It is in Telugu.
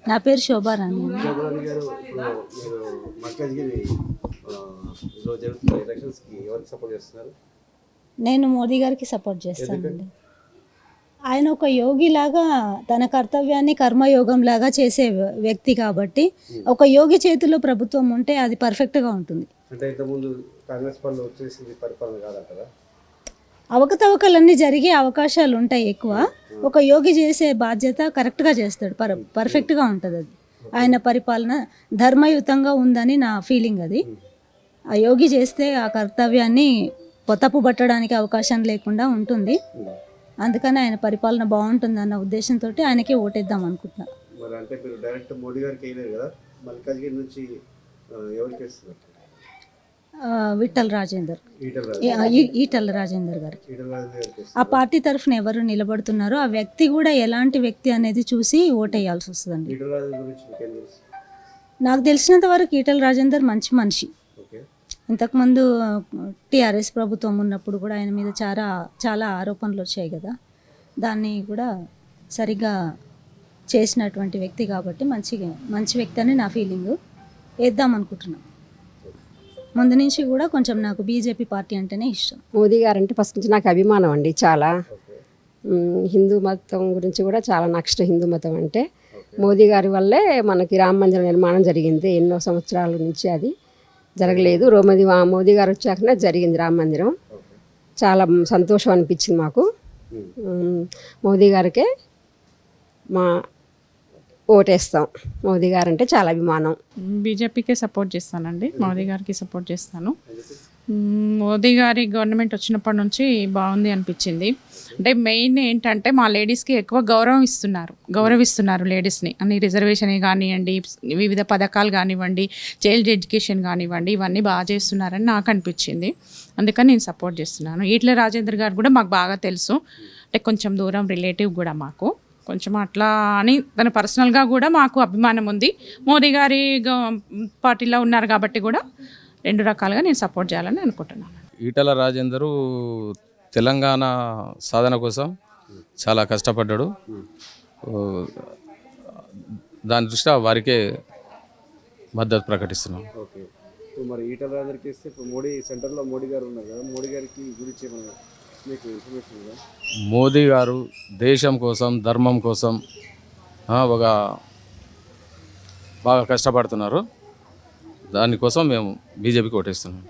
నా పేరు శోభారాణి అండి. శోభరాణి గారు, ఇప్పుడు మీరు మల్కాజ్గిరి లో జరుగుతున్న ఎలక్షన్స్కి ఎవరికి సపోర్ట్ చేస్తున్నారు? నేను మోదీ గారికి సపోర్ట్ చేస్తానండి. ఆయన ఒక యోగిలాగా తన కర్తవ్యాన్ని కర్మయోగం లాగా చేసే వ్యక్తి కాబట్టి ఒక యోగి చేతిలో ప్రభుత్వం ఉంటే అది పర్ఫెక్ట్గా ఉంటుంది. అంటే ఇంతకుముందు కాంగ్రెస్ వాళ్ళు వచ్చేసింది పరిపాలన కాదంటారా? అవకతవకలన్నీ జరిగే అవకాశాలు ఉంటాయి ఎక్కువ. ఒక యోగి చేసే బాధ్యత కరెక్ట్గా చేస్తాడు, పర్ఫెక్ట్గా ఉంటుంది. అది ఆయన పరిపాలన ధర్మయుతంగా ఉందని నా ఫీలింగ్. అది ఆ యోగి చేస్తే ఆ కర్తవ్యాన్ని తప్పు పట్టడానికి అవకాశం లేకుండా ఉంటుంది. అందుకని ఆయన పరిపాలన బాగుంటుందన్న ఉద్దేశంతో ఆయనకే ఓటేద్దాం అనుకుంటున్నా. మరి అంటే మీరు డైరెక్ట్ మోడీ గారికి వేయలేరు కదా, మల్కాజ్గిరి నుంచి ఎవరికి వేస్తున్నారు? విఠల్ రాజేందర్, ఈటల రాజేందర్ గారు. ఈటల రాజేందర్ గారికి ఆ పార్టీ తరఫున ఎవరు నిలబడుతున్నారో ఆ వ్యక్తి కూడా ఎలాంటి వ్యక్తి అనేది చూసి ఓటేయాల్సి వస్తుందండి. ఈటల రాజేందర్ గురించి మీకేం తెలుసు? నాకు తెలిసినంత వరకు ఈటల రాజేందర్ మంచి మనిషి. ఓకే. ఇంతకుముందు టీఆర్ఎస్ ప్రభుత్వం ఉన్నప్పుడు కూడా ఆయన మీద చాలా ఆరోపణలు వచ్చాయి కదా, దాన్ని కూడా సరిగ్గా చేసినటువంటి వ్యక్తి కాబట్టి మంచి వ్యక్తి అని నా ఫీలింగు. వేద్దాం అనుకుంటున్నాను. ముందు నుంచి కూడా కొంచెం నాకు బీజేపీ పార్టీ అంటేనే ఇష్టం. మోదీ గారు అంటే ఫస్ట్ నుంచి నాకు అభిమానం అండి చాలా. హిందూ మతం గురించి కూడా చాలా నాకు ఇష్టం. హిందూ మతం అంటే మోదీ గారి వల్లే మనకి రామ మందిర నిర్మాణం జరిగింది. ఎన్నో సంవత్సరాల నుంచి అది జరగలేదు. మోదీ గారు వచ్చాకనే జరిగింది రామ మందిరం. చాలా సంతోషం అనిపించింది మాకు. మోదీ గారికే మా ఓటేస్తాం. మోదీ గారు అంటే చాలా అభిమానం. బీజేపీకే సపోర్ట్ చేస్తానండి. మోదీ గారికి సపోర్ట్ చేస్తాను. మోదీ గారి గవర్నమెంట్ వచ్చినప్పటి నుంచి బాగుంది అనిపించింది. అంటే మెయిన్ ఏంటంటే మా లేడీస్కి ఎక్కువ గౌరవిస్తున్నారు లేడీస్ని. అన్ని రిజర్వేషన్ కానివ్వండి, వివిధ పథకాలు కానివ్వండి, చైల్డ్ ఎడ్యుకేషన్ కానివ్వండి, ఇవన్నీ బాగా చేస్తున్నారని నాకు అనిపించింది. అందుకని నేను సపోర్ట్ చేస్తున్నాను. ఈటల రాజేందర్ గారు కూడా మాకు బాగా తెలుసు. అంటే కొంచెం దూరం రిలేటివ్ కూడా మాకు కొంచెం అట్లా అని తన పర్సనల్గా కూడా మాకు అభిమానం ఉంది. మోదీ గారి పార్టీలో ఉన్నారు కాబట్టి కూడా రెండు రకాలుగా నేను సపోర్ట్ చేయాలని అనుకుంటున్నాను. ఈటల రాజేందరు తెలంగాణ సాధన కోసం చాలా కష్టపడ్డాడు. దాని దృష్ట్యా వారికే మద్దతు ప్రకటిస్తున్నాం. ఓకే. ఇప్పుడు మరి ఈటల రాజేందర్కి ఇస్తే ఇప్పుడు మోడీ సెంటర్లో మోడీ గారు ఉన్నారు కదా, మోడీ గారికి గురించి ఏమైనా మీకు ఇన్ఫర్మేషన్ ఉందా? మోదీ గారు దేశం కోసం, ధర్మం కోసం బాగా కష్టపడుతున్నారు. దానికోసం మేము బీజేపీకి ఓటేస్తున్నాం.